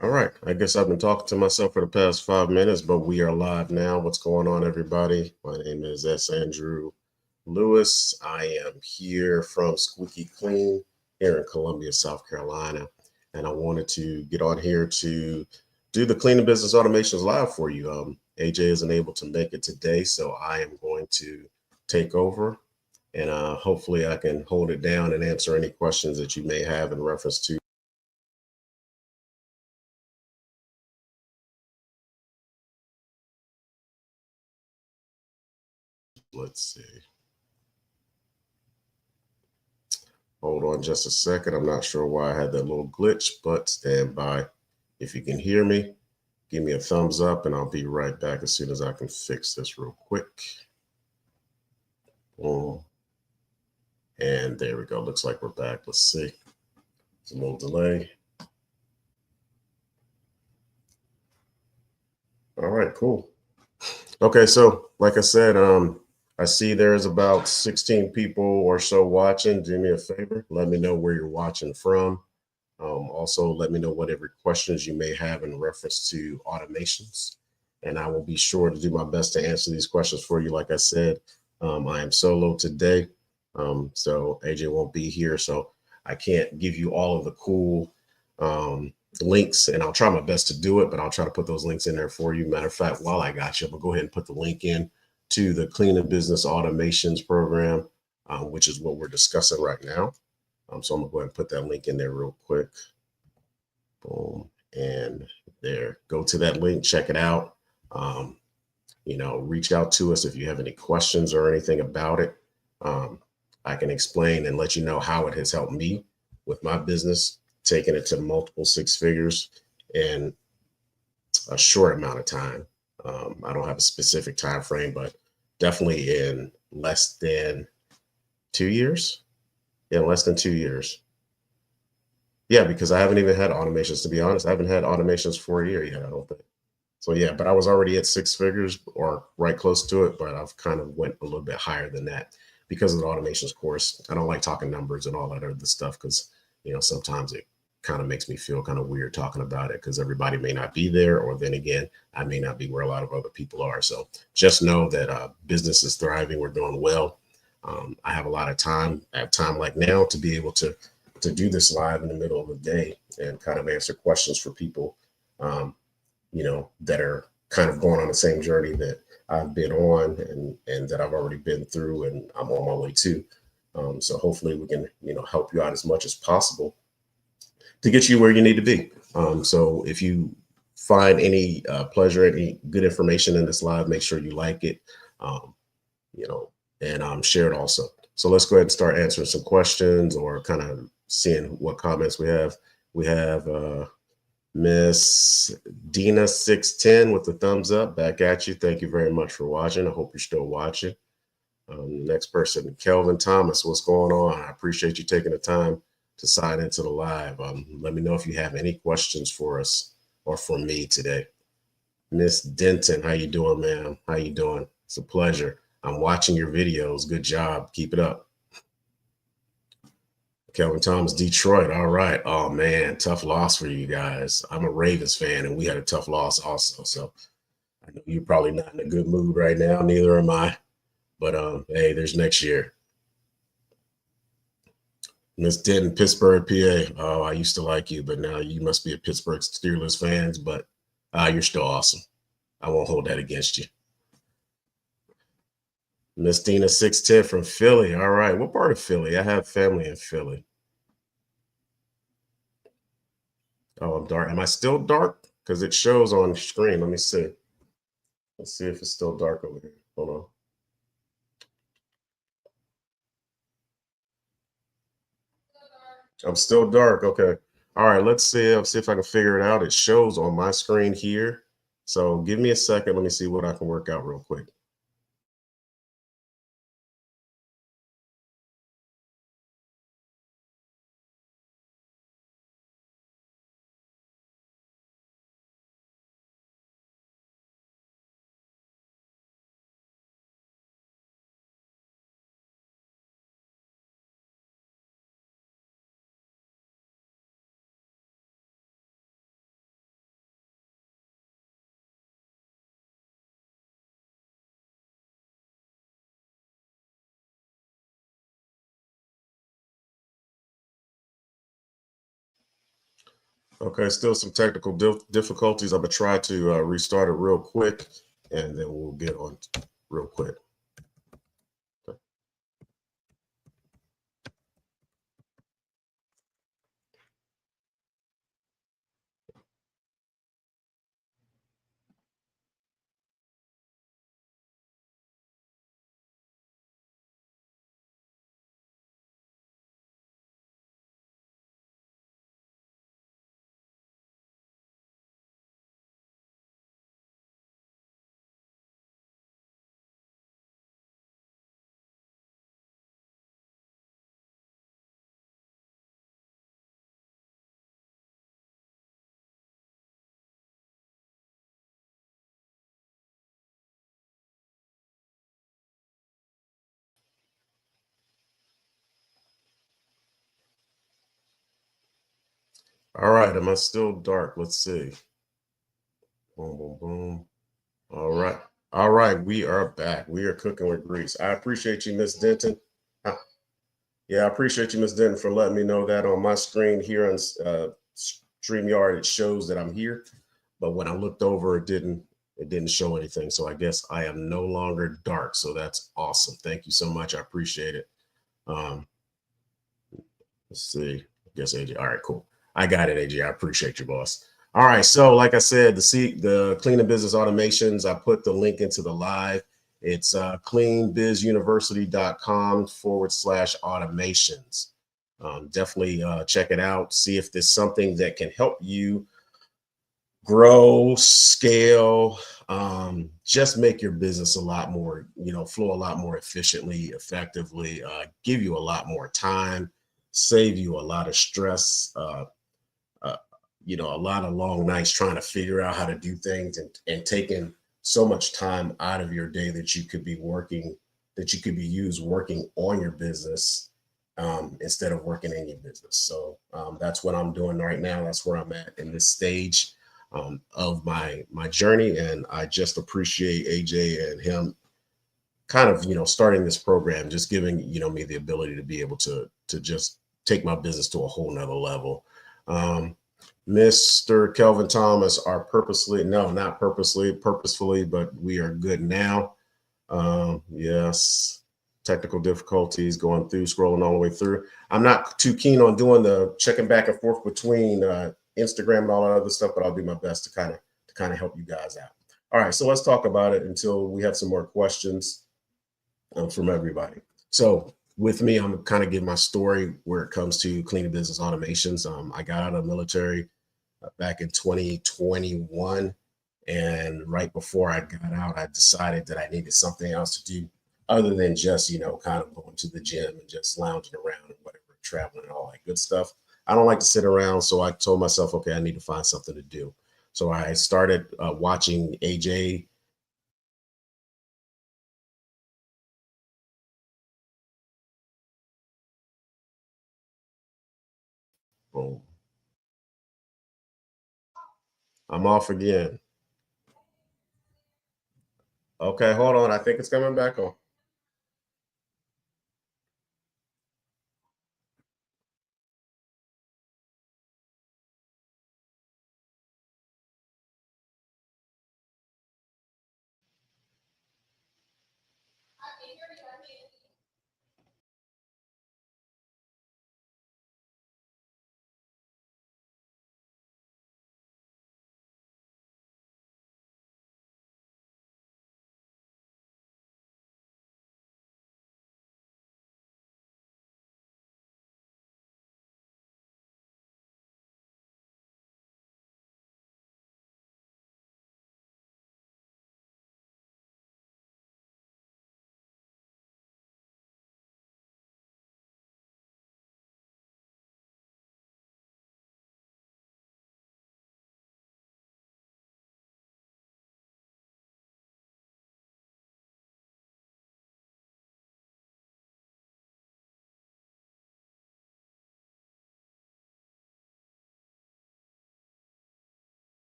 All right. I guess I've been talking to myself for the past 5 minutes, but we are live now. What's going on, everybody? My name is S. Andrew Lewis. I am here from Squeaky Clean here in Columbia, South Carolina. And I wanted to get on here to do the cleaning business automations live for you. AJ isn't able to make it today, so I am going to take over and hopefully I can hold it down and answer any questions that you may have in reference to. Let's see. Hold on just a second. I'm not sure why I had that little glitch, but stand by. If you can hear me, give me a thumbs up and I'll be right back as soon as I can fix this real quick. Boom. And there we go. Looks like we're back. Let's see. It's a little delay. All right, cool. Okay, so like I said, I see there's about 16 people or so watching. Do me a favor, let me know where you're watching from. Also, let me know whatever questions you may have in reference to automations, and I will be sure to do my best to answer these questions for you. Like I said, I am solo today, so AJ won't be here, so I can't give you all of the cool links, and I'll try my best to do it, but I'll try to put those links in there for you. Matter of fact, while I got you, I'm gonna go ahead and put the link in to the Cleaning Business Automations program, which is what we're discussing right now. So I'm gonna go ahead and put that link in there real quick. Boom. And there, go to that link, check it out. Um, reach out to us if you have any questions or anything about it. Um, I can explain and let you know how it has helped me with my business, taking it to multiple six figures in a short amount of time. I don't have a specific time frame, but definitely in less than 2 years. In less than 2 years. Yeah, because I haven't even had automations, to be honest. I haven't had automations for a year yet, I don't think. So yeah, but I was already at six figures or right close to it, but I've kind of went a little bit higher than that because of the automations course. I don't like talking numbers and all that other stuff because sometimes it kind of makes me feel kind of weird talking about it because everybody may not be there, or then again, I may not be where a lot of other people are. So just know that business is thriving. We're doing well. I have a lot of time at time like now to be able to do this live in the middle of the day and kind of answer questions for people, that are kind of going on the same journey that I've been on and that I've already been through and I'm on my way to. So hopefully we can, help you out as much as possible to get you where you need to be. So if you find any pleasure, any good information in this live, make sure you like it, um, you know, and share it also. So let's go ahead and start answering some questions or kind of seeing what comments we have. We have Miss Dina 610 with the thumbs up back at you. Thank you very much for watching. I hope you're still watching. Next person, Kelvin Thomas. What's going on? I appreciate you taking the time to sign into the live. Let me know if you have any questions for us or for me today. Miss Denton, how you doing, ma'am? How you doing? It's a pleasure. I'm watching your videos. Good job. Keep it up. Kelvin Thomas, Detroit. All right. Oh man, tough loss for you guys. I'm a Ravens fan, and we had a tough loss also. So I know you're probably not in a good mood right now. Neither am I. But hey, there's next year. Miss Denton, Pittsburgh, PA. Oh, I used to like you, but now you must be a Pittsburgh Steelers fans. But you're still awesome. I won't hold that against you. Miss Dina 610 from Philly. All right. What part of Philly? I have family in Philly. Oh, I'm dark. Am I still dark? Because it shows on screen. Let me see. Let's see if it's still dark over here. Hold on. I'm still dark. Okay. All right. Let's see. I'll see if I can figure it out. It shows on my screen here. So give me a second. Let me see what I can work out real quick. Okay, still some technical difficulties. I'm gonna try to restart it real quick, and then we'll get on real quick. All right, am I still dark? Let's see. Boom, boom, boom. All right. All right, we are back. We are cooking with grease. I appreciate you, Miss Denton. Uh, Yeah, I appreciate you, Miss Denton, for letting me know that on my screen here on StreamYard. It shows that I'm here, but when I looked over, it didn't show anything. So I guess I am no longer dark. So that's awesome. Thank you so much. I appreciate it. Um, let's see. I guess AJ. All right, cool. I got it, AJ. I appreciate you, boss. All right. So, like I said, the cleaning business automations, I put the link into the live. It's cleanbizuniversity.com/automations. Definitely check it out. See if there's something that can help you grow, scale, just make your business a lot more, flow a lot more efficiently, effectively, give you a lot more time, save you a lot of stress, uh, a lot of long nights trying to figure out how to do things and taking so much time out of your day that you could be working, that you could be used working on your business instead of working in your business. So that's what I'm doing right now. That's where I'm at in this stage of my journey, and I just appreciate AJ and him kind of starting this program, just giving me the ability to be able to just take my business to a whole nother level. Um, Mr. Kelvin Thomas are purposely, no, not purposely, purposefully, but we are good now. Yes, technical difficulties going through, scrolling all the way through. I'm not too keen on doing the checking back and forth between Instagram and all that other stuff, but I'll do my best to kind of help you guys out. All right, so let's talk about it until we have some more questions from everybody. So with me, I'm kind of give my story where it comes to cleaning business automations. I got out of the military back in 2021. And right before I got out, I decided that I needed something else to do other than just, kind of going to the gym and just lounging around and whatever, traveling and all that good stuff. I don't like to sit around. So I told myself, okay, I need to find something to do. So I started watching AJ. Boom. I'm off again. Okay, hold on. I think it's coming back on.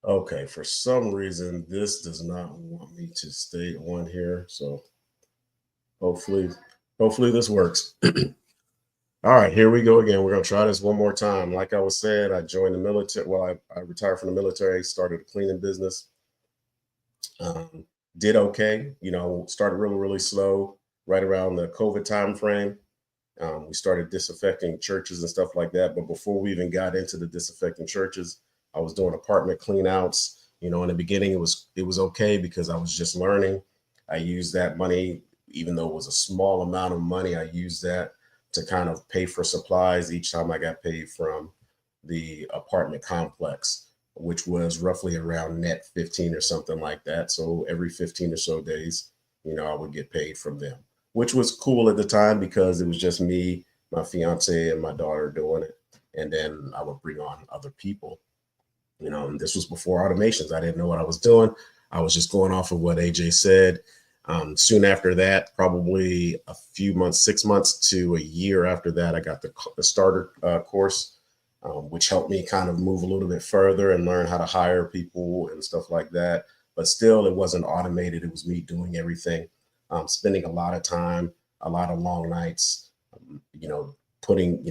Okay, for some reason, this does not want me to stay on here. So hopefully, hopefully this works. All right, here we go again. We're gonna try this one more time. Like I was saying, I joined the military. Well, I retired from the military, started a cleaning business. Um, did okay, started really, really slow right around the COVID time frame. We started disaffecting churches and stuff like that. But before we even got into the disaffecting churches, I was doing apartment clean outs. In the beginning, it was okay because I was just learning. I used that money, even though it was a small amount of money, I used that to kind of pay for supplies each time I got paid from the apartment complex, which was roughly around net 15 or something like that. So every 15 or so days, I would get paid from them, which was cool at the time because it was just me, my fiance, and my daughter doing it. And then I would bring on other people, and this was before automations. I didn't know what I was doing. I was just going off of what AJ said. Soon after that, probably a few months, 6 months to a year after that, I got the starter course, which helped me kind of move a little bit further and learn how to hire people and stuff like that. But still, it wasn't automated. It was me doing everything, spending a lot of time, a lot of long nights, putting,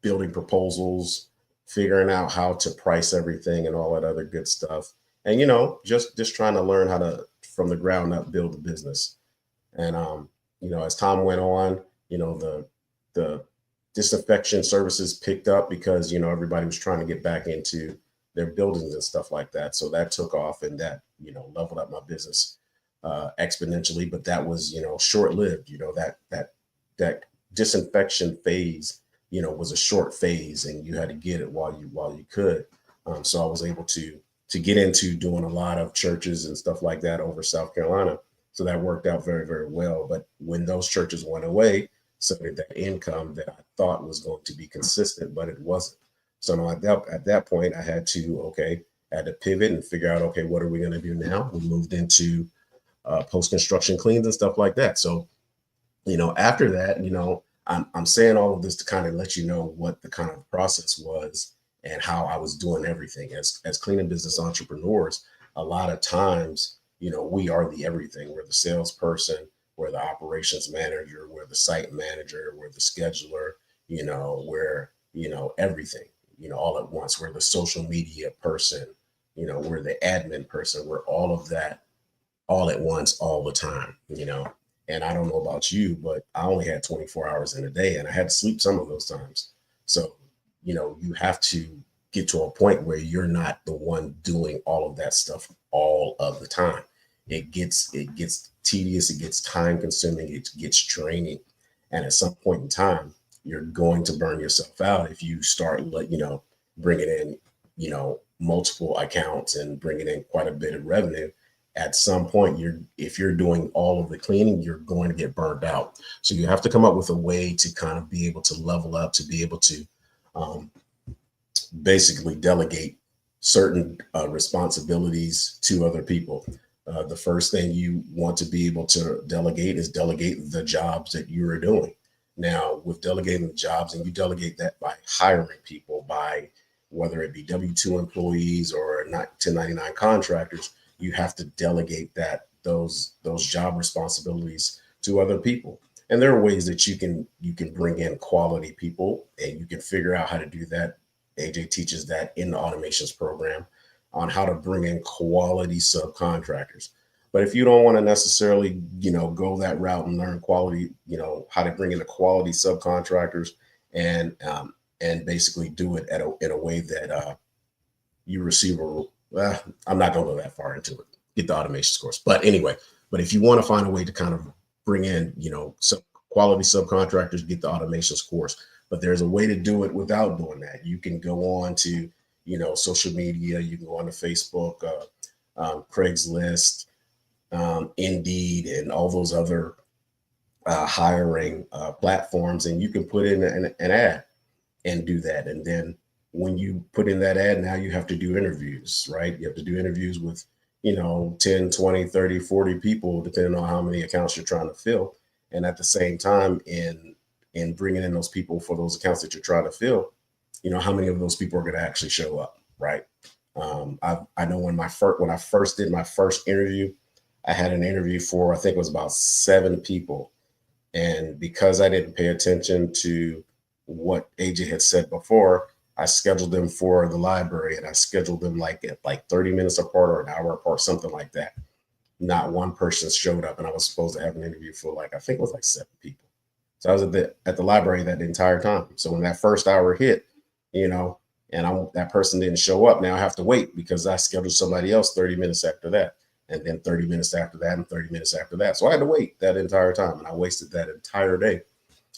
building proposals, figuring out how to price everything and all that other good stuff. And just trying to learn how to from the ground up build a business. And as time went on, the disinfection services picked up because everybody was trying to get back into their buildings and stuff like that. So that took off, and that leveled up my business exponentially. But that was short lived. That disinfection phase was a short phase, and you had to get it while you could. So I was able to get into doing a lot of churches and stuff like that over South Carolina. So that worked out very, very well. But when those churches went away, so did that income that I thought was going to be consistent, but it wasn't. So now at that point, I had to pivot and figure out, okay, what are we going to do now? We moved into post construction cleans and stuff like that. So after that, I'm saying all of this to kind of let you know what the kind of process was and how I was doing everything as cleaning business entrepreneurs. A lot of times, we are the everything. We're the salesperson, we're the operations manager, we're the site manager, we're the scheduler, we're, everything, all at once. We're the social media person, we're the admin person, we're all of that all at once, all the time. And I don't know about you, but I only had 24 hours in a day and I had to sleep some of those times. So, you have to get to a point where you're not the one doing all of that stuff all of the time. It gets tedious, it gets time consuming, it gets draining. And at some point in time, you're going to burn yourself out if you start, bringing in, multiple accounts and bringing in quite a bit of revenue. At some point, if you're doing all of the cleaning, you're going to get burned out. So you have to come up with a way to kind of be able to level up, to be able to um, basically delegate certain responsibilities to other people. The first thing you want to be able to delegate is delegate the jobs that you are doing. Now, with delegating the jobs, and you delegate that by hiring people, by whether it be W-2 employees or not 1099 contractors, you have to delegate those job responsibilities to other people. And there are ways that you can bring in quality people, and you can figure out how to do that. AJ teaches that in the automations program on how to bring in quality subcontractors. But if you don't want to necessarily, go that route and learn quality, how to bring in the quality subcontractors and basically do it in a way that you receive I'm not going to go that far into it. Get the automations course. But anyway, if you want to find a way to kind of bring in, some quality subcontractors, get the automations course. But there's a way to do it without doing that. You can go on to, social media. You can go on to Facebook, Craigslist, Indeed, and all those other hiring platforms, and you can put in an ad and do that. And then when you put in that ad, now you have to do interviews, right? You have to do interviews with, 10, 20, 30, 40 people, depending on how many accounts you're trying to fill. And at the same time, in bringing in those people for those accounts that you're trying to fill, how many of those people are going to actually show up, right? I know when I first did my first interview, I had an interview for, I think it was about 7 people. And because I didn't pay attention to what AJ had said before, I scheduled them for the library, and I scheduled them like at like 30 minutes apart or an hour apart, something like that. Not one person showed up, and I was supposed to have an interview for like, I think it was like 7 people. So I was at the library that entire time. So when that first hour hit, you know, and that person didn't show up, now I have to wait because I scheduled somebody else 30 minutes after that, and then 30 minutes after that, and 30 minutes after that. So I had to wait that entire time, and I wasted that entire day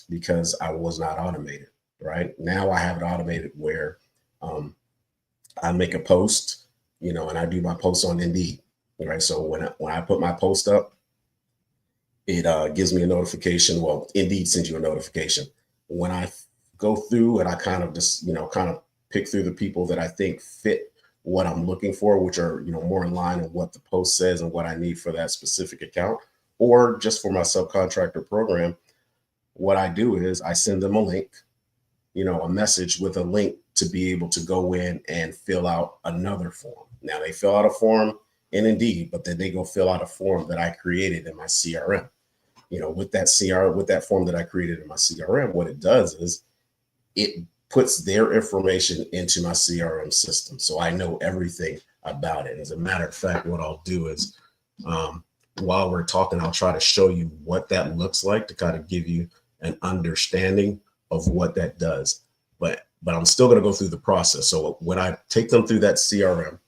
because I was not automated. Right now, I have it automated where I make a post, and I do my post on Indeed. Right, so when I put my post up, it gives me a notification. Well, Indeed sends you a notification when I go through, and I kind of just kind of pick through the people that I think fit what I'm looking for, which are more in line with what the post says and what I need for that specific account, or just for my subcontractor program. What I do is I send them a link, a message with a link to be able to go in and fill out another form. Now they fill out a form in Indeed, but then they go fill out a form that I created in my CRM. With that form that I created in my CRM, what it does is it puts their information into my CRM system. So I know everything about it. As a matter of fact, what I'll do is while we're talking, I'll try to show you what that looks like to kind of give you an understanding of what that does. But I'm still going to go through the process. So when I take them through that CRM,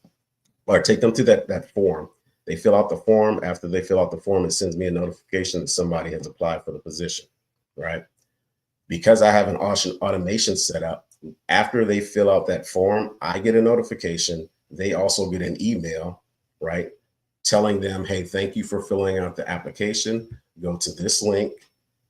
or take them through that form, they fill out the form. After they fill out the form, it sends me a notification that somebody has applied for the position, right? Because I have an automation set up, after they fill out that form, I get a notification. They also get an email, right, telling them, hey, thank you for filling out the application. Go to this link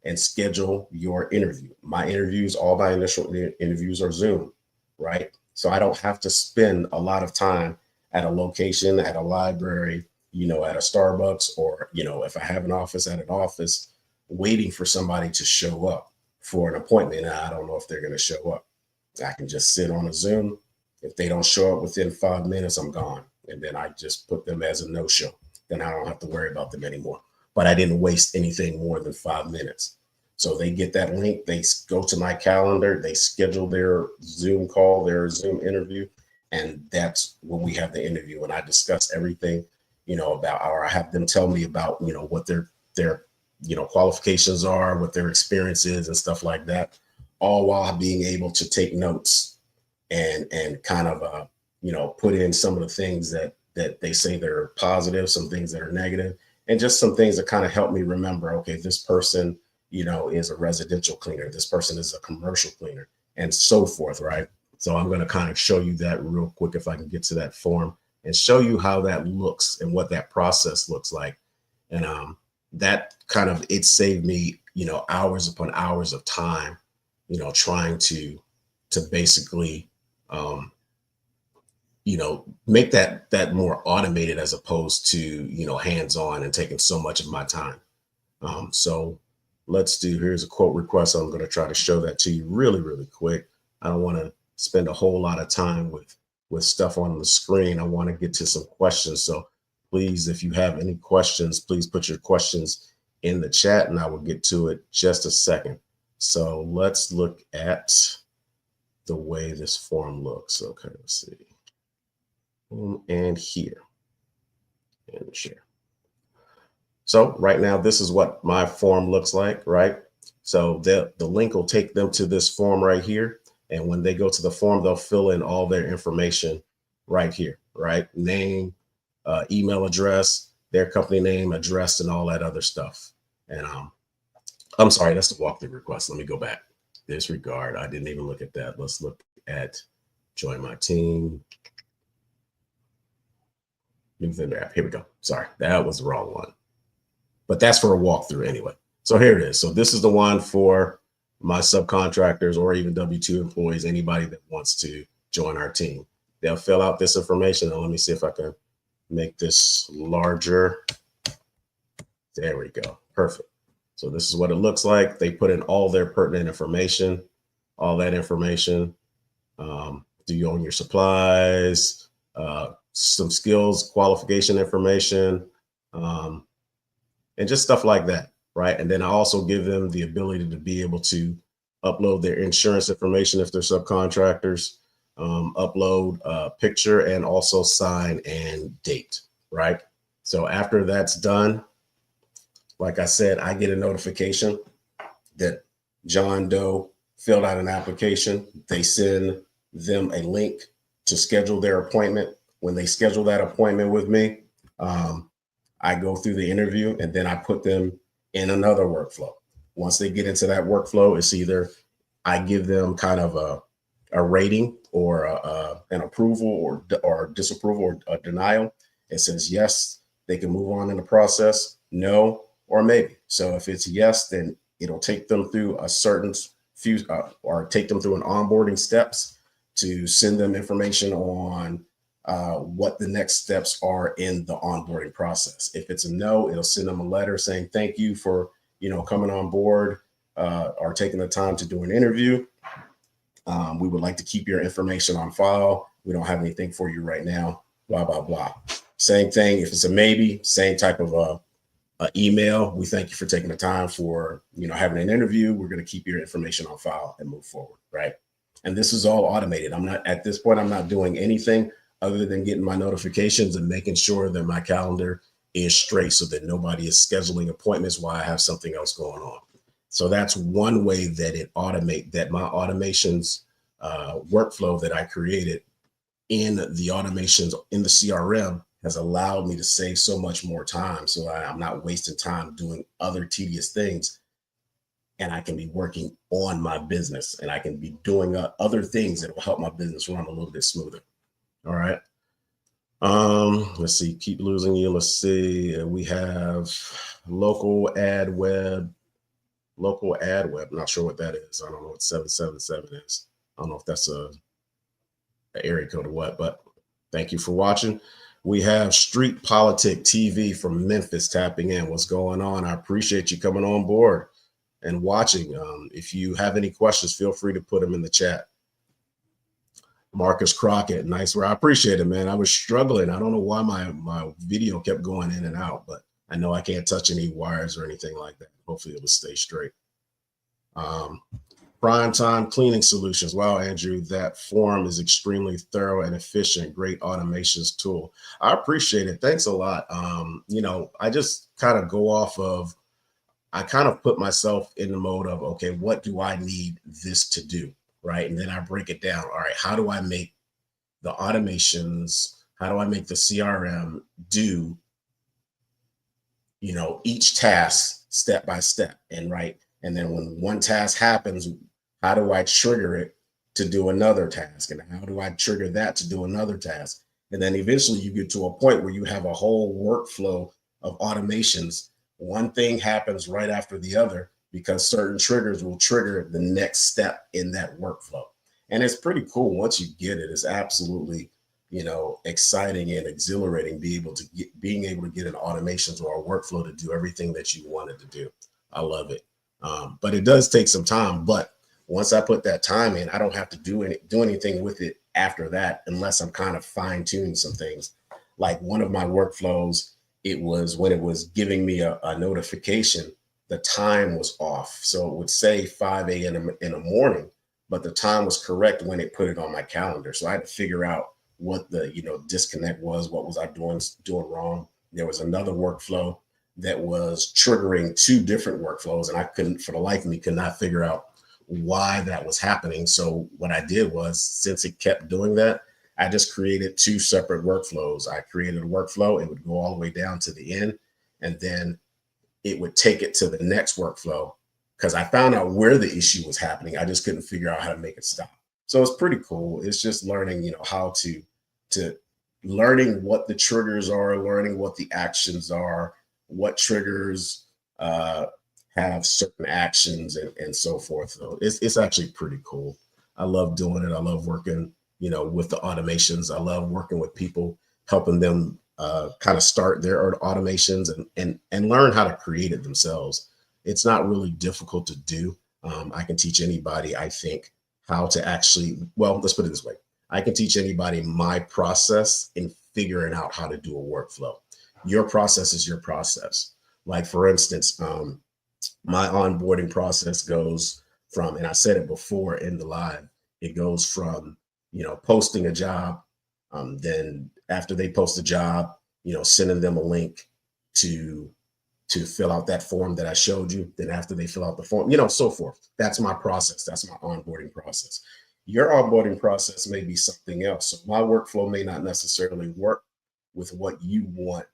and schedule your interview. My interviews, all my initial interviews are Zoom, right? So I don't have to spend a lot of time at a location, at a library, at a Starbucks, or, if I have an office, at an office, waiting for somebody to show up for an appointment. And I don't know if they're going to show up. I can just sit on a Zoom. If they don't show up within 5 minutes, I'm gone. And then I just put them as a no-show. Then I don't have to worry about them anymore. But I didn't waste anything more than 5 minutes. So they get that link, they go to my calendar, they schedule their Zoom call, their Zoom interview, and that's when we have the interview. And I discuss everything, about, or I have them tell me about, what their qualifications are, what their experience is, and stuff like that, all while being able to take notes and kind of put in some of the things that they say they're positive, some things that are negative, and just some things that kind of help me remember, okay, this person is a residential cleaner, this person is a commercial cleaner, and so forth, right? So I'm going to kind of show you that real quick if I can get to that form and show you how that looks and what that process looks like. And that kind of, it saved me, hours upon hours of time, trying to basically, make that more automated as opposed to, hands-on and taking so much of my time. So here's a quote request. I'm going to try to show that to you really, really quick. I don't want to spend a whole lot of time with stuff on the screen. I want to get to some questions. So please, if you have any questions, please put your questions in the chat and I will get to it just a second. So let's look at the way this form looks. Okay, let's see. And here, and share. So right now, this is what my form looks like, right? So the link will take them to this form right here. And when they go to the form, they'll fill in all their information right here, right? Name, email address, their company name, address, and all that other stuff. And I'm sorry, that's the walkthrough request. Let me go back. Disregard, I didn't even look at that. Let's look at join my team. New vendor app, here we go. Sorry, that was the wrong one. But that's for a walkthrough anyway. So here it is. So this is the one for my subcontractors or even W-2 employees, anybody that wants to join our team. They'll fill out this information. And let me see if I can make this larger. There we go. Perfect. So this is what it looks like. They put in all their pertinent information, all that information. Do you own your supplies? some skills, qualification information, um, and just stuff like that, right? And then I also give them the ability to be able to upload their insurance information if they're subcontractors, upload a picture, and also sign and date, right? So after that's done, like I said, I get a notification that John Doe filled out an application. They send them a link to schedule their appointment. When they schedule that appointment with me, I go through the interview and then I put them in another workflow. Once they get into that workflow, it's either I give them kind of a rating or an approval or disapproval or a denial. It says yes, they can move on in the process, no, or maybe. So if it's yes, then it'll take them through a certain few or take them through an onboarding steps to send them information on what the next steps are in the onboarding process. If it's a no, it'll send them a letter saying thank you for coming on board or taking the time to do an interview. We would like to keep your information on file. We don't have anything for you right now. Blah blah blah. Same thing. If it's a maybe, same type of email. We thank you for taking the time for having an interview. We're going to keep your information on file and move forward, right? And this is all automated. I'm not at this point. I'm not doing anything other than getting my notifications and making sure that my calendar is straight so that nobody is scheduling appointments while I have something else going on. So that's one way that that my automations workflow that I created in the automations in the CRM has allowed me to save so much more time. So I'm not wasting time doing other tedious things, and I can be working on my business and I can be doing other things that will help my business run a little bit smoother. All right. Let's see, keep losing you. Let's see. We have local ad web. Not sure what that is. I don't know what 777 is. I don't know if that's an area code or what, but thank you for watching. We have Street Politic TV from Memphis tapping in. What's going on? I appreciate you coming on board and watching. If you have any questions, feel free to put them in the chat. Marcus Crockett, nice work. I appreciate it, man. I was struggling. I don't know why my video kept going in and out, but I know I can't touch any wires or anything like that. Hopefully it will stay straight. Prime Time Cleaning Solutions. Wow, Andrew, that form is extremely thorough and efficient. Great automations tool. I appreciate it. Thanks a lot. I just kind of go off of, I kind of put myself in the mode of, okay, what do I need this to do? Right. And then I break it down. All right, how do I make the automations? How do I make the CRM do, each task step by step? And and then when one task happens, how do I trigger it to do another task? And how do I trigger that to do another task? And then eventually you get to a point where you have a whole workflow of automations. One thing happens right after the other, because certain triggers will trigger the next step in that workflow. And it's pretty cool. Once you get it, it's absolutely, exciting and exhilarating being able to get an automations or a workflow to do everything that you wanted to do. I love it. But it does take some time. But once I put that time in, I don't have to do anything with it after that, unless I'm kind of fine tuning some things. Like one of my workflows, it was when it was giving me a notification, the time was off. So it would say 5 a.m. in the morning, but the time was correct when it put it on my calendar. So I had to figure out what the disconnect was. What was I doing wrong? There was another workflow that was triggering two different workflows, and I for the life of me, could not figure out why that was happening. So what I did was, since it kept doing that, I just created two separate workflows. I created a workflow. It would go all the way down to the end, and then it would take it to the next workflow, because I found out where the issue was happening. I just couldn't figure out how to make it stop. So it's pretty cool. It's just learning, how to learning what the triggers are, learning what the actions are, what triggers have certain actions and so forth. So it's actually pretty cool. I love doing it. I love working, with the automations. I love working with people, helping them kind of start their automations and learn how to create it themselves. It's not really difficult to do. I can teach anybody, I think, how to actually, well, let's put it this way. I can teach anybody my process in figuring out how to do a workflow. Your process is your process. Like for instance, my onboarding process goes from, and I said it before in the live, it goes from, posting a job, then after they post a job, sending them a link to fill out that form that I showed you. Then after they fill out the form, so forth. That's my process. That's my onboarding process. Your onboarding process may be something else. So my workflow may not necessarily work with what you want,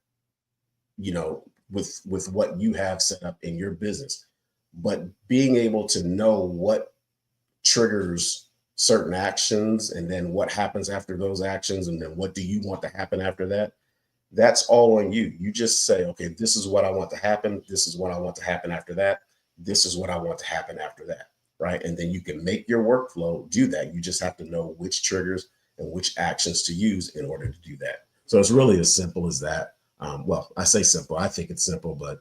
with what you have set up in your business. But being able to know what triggers certain actions and then what happens after those actions and then what do you want to happen after that, that's all on you. You just say, okay, this is what I want to happen. This is what I want to happen after that. This is what I want to happen after that. Right. And then you can make your workflow do that. You just have to know which triggers and which actions to use in order to do that. So it's really as simple as that. Well, I say simple. I think it's simple, but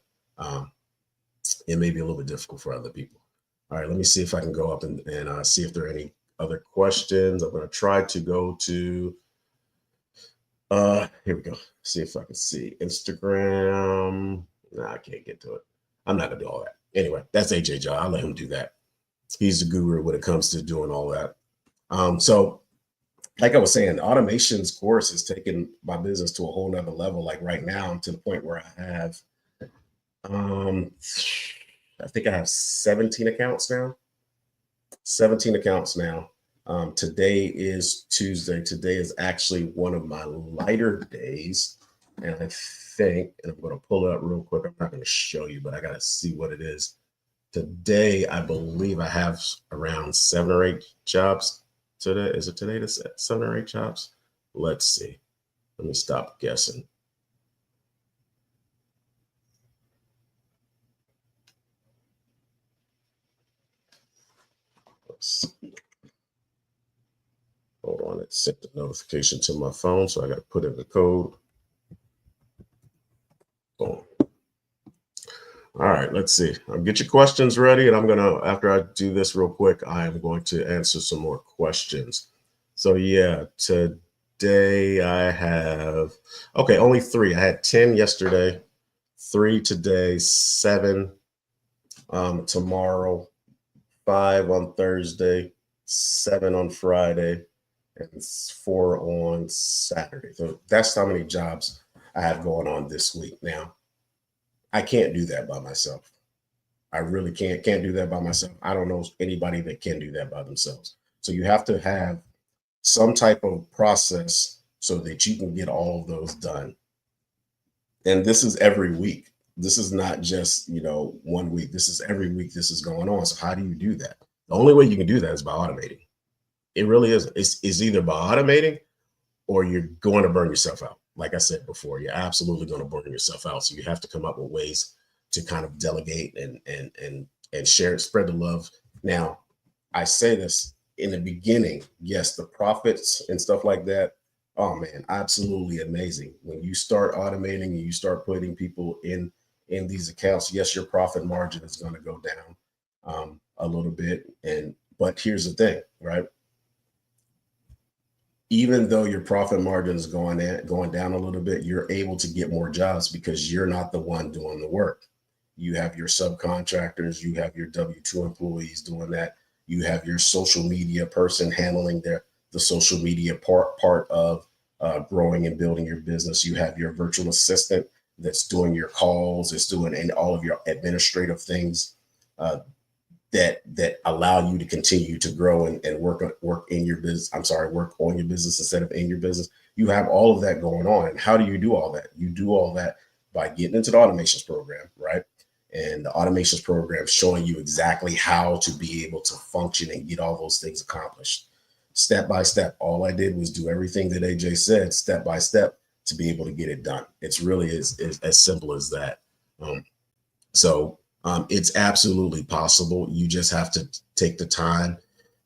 it may be a little bit difficult for other people. All right, let me see if I can go up and see if there are any other questions. I'm going to try to go to, here we go. See if I can see Instagram. No, I can't get to it. I'm not going to do all that. Anyway, that's AJ John. I'll let him do that. He's the guru when it comes to doing all that. So like I was saying, automations course has taken my business to a whole nother level. Like right now, I'm to the point where I have, I think I have 17 accounts now. 17 accounts now. Today is Tuesday. Today is actually one of my lighter days. And I think, and I'm going to pull it up real quick. I'm not going to show you, but I got to see what it is. Today, I believe I have around 7 or 8 jobs today. Is it today to 7 or 8 jobs? Let's see. Let me stop guessing. Let's see. Hold on, it sent the notification to my phone, so I got to put in the code. Boom. All right, let's see. I'll get your questions ready, and I'm gonna, after I do this real quick, I am going to answer some more questions. So yeah, today I have, okay, only 3. I had 10 yesterday, 3 today, 7 tomorrow, 5 on Thursday, 7 on Friday, and 4 on Saturday. So that's how many jobs I have going on this week. Now, I can't do that by myself. I really can't do that by myself. I don't know anybody that can do that by themselves. So you have to have some type of process so that you can get all of those done. And this is every week. This is not just, 1 week. This is every week this is going on. So how do you do that? The only way you can do that is by automating. It really is. It's either by automating or you're going to burn yourself out. Like I said before, you're absolutely going to burn yourself out. So you have to come up with ways to kind of delegate and share, spread the love. Now, I say this in the beginning, yes, the profits and stuff like that. Oh man, absolutely amazing. When you start automating and you start putting people in these accounts, yes, your profit margin is going to go down a little bit. But here's the thing, right? Even though your profit margin is going down a little bit, you're able to get more jobs because you're not the one doing the work. You have your subcontractors, you have your W-2 employees doing that. You have your social media person handling the social media part of growing and building your business. You have your virtual assistant that's doing your calls, it's doing and all of your administrative things that allow you to continue to grow and work in your business. Work on your business instead of in your business. You have all of that going on. And how do you do all that? You do all that by getting into the automations program, right? And the automations program showing you exactly how to be able to function and get all those things accomplished. Step by step. All I did was do everything that AJ said, step by step, to be able to get it done. It's really as simple as that. It's absolutely possible. You just have to take the time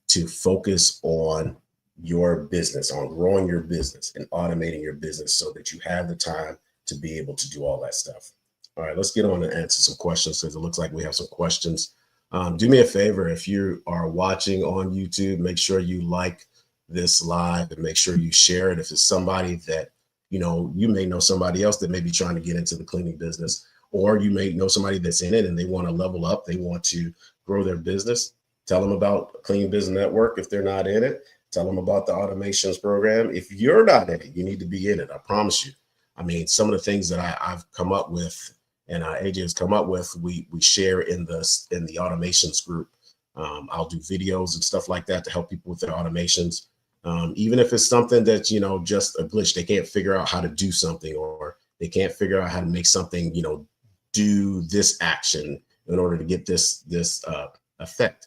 to focus on your business, on growing your business and automating your business so that you have the time to be able to do all that stuff. All right, let's get on and answer some questions because it looks like we have some questions. Do me a favor, if you are watching on YouTube, make sure you like this live and make sure you share it. If it's somebody that, you may know somebody else that may be trying to get into the cleaning business, or you may know somebody that's in it and they want to level up, they want to grow their business. Tell them about Clean Business Network if they're not in it. Tell them about the automations program. If you're not in it, you need to be in it. I promise you. I mean, some of the things that I've come up with and AJ has come up with, we share in the automations group. I'll do videos and stuff like that to help people with their automations. Even if it's something that, just a glitch, they can't figure out how to do something, or they can't figure out how to make something, do this action in order to get this effect.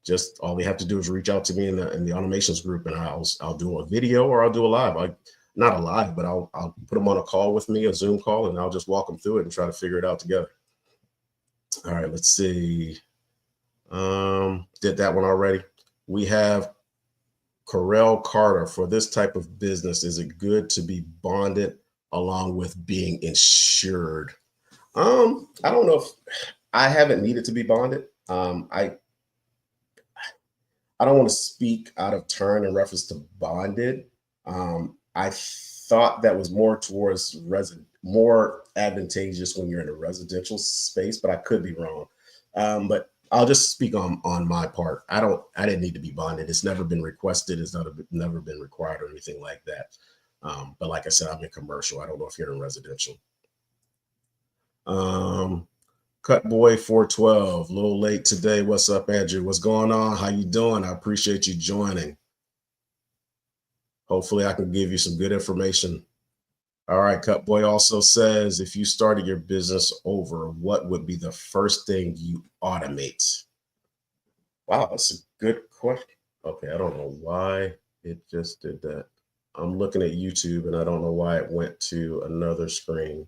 Just all they have to do is reach out to me in the automations group, and I'll do a video or I'll do a live. Not a live, but I'll put them on a call with me, a Zoom call, and I'll just walk them through it and try to figure it out together. All right, let's see. Did that one already. We have Correll Carter. For this type of business, is it good to be bonded along with being insured? I don't know if I haven't needed to be bonded. I don't want to speak out of turn in reference to bonded. I thought that was more towards more advantageous when you're in a residential space, but I could be wrong. But I'll just speak on my part. I didn't need to be bonded. It's never been requested. It's never been required or anything like that. But like I said, I'm in commercial. I don't know if you're in residential. Cut Boy 412, a little late today. What's up, Andrew? What's going on? How you doing? I appreciate you joining. Hopefully I can give you some good information. All right, Cut Boy also says, if you started your business over, what would be the first thing you automate? Wow, that's a good question. Okay, I don't know why it just did that. I'm looking at YouTube and I don't know why it went to another screen.